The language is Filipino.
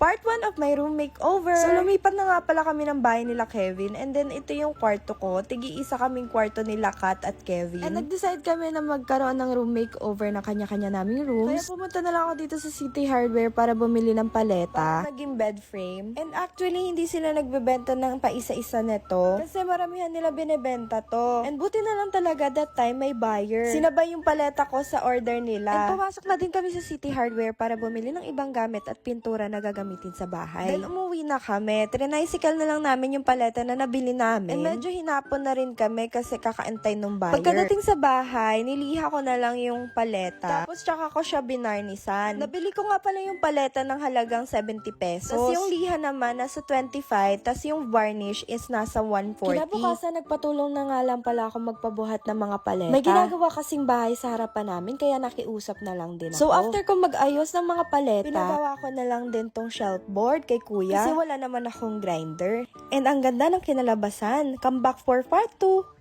part 1 of my room makeover. So, lumipat na nga pala kami ng bahay nila Kevin. And then, ito yung kwarto ko. Tigi-isa kaming kwarto nila Kat at Kevin. And nag-decide kami na magkaroon ng room makeover na kanya-kanya naming rooms. Kaya pumunta na lang ako dito sa City Hardware para bumili ng paleta. Para naging bed frame. And actually, hindi sila nagbebenta ng paisa-isa neto. Kasi maramihan nila binebenta to. And buti na lang talaga that time may buyer. Sinabay yung paleta ko sa order nila. And pumasok na din kami sa City Hardware para bumili ng ibang gamit at pintura na gagamitin sa bahay. Then umuwi na kami. Trinicycle na lang namin yung paleta na nabili namin. And medyo hinapon na rin kami kasi kakaantay nung buyer. Pagkadating sa bahay, niliha ko na lang yung paleta. Tapos tsaka ko siya binarnisan. Nabili ko nga pala yung paleta ng halagang 70 pesos. Tapos yung liha naman nasa 25. Tapos yung varnish is nasa 140. Kinabukasan nagpatulong na nga lang pala ako magpabuhat ng mga paleta. May ginagawa kasing bahay sa harapan namin kaya nakiusap na lang din ako. So after ko mag-ayos ng mga paleta, pinagawa ko na lang din tong shelf board kay kuya kasi wala naman akong grinder. And ang ganda ng kinalabasan. Come back for part 2!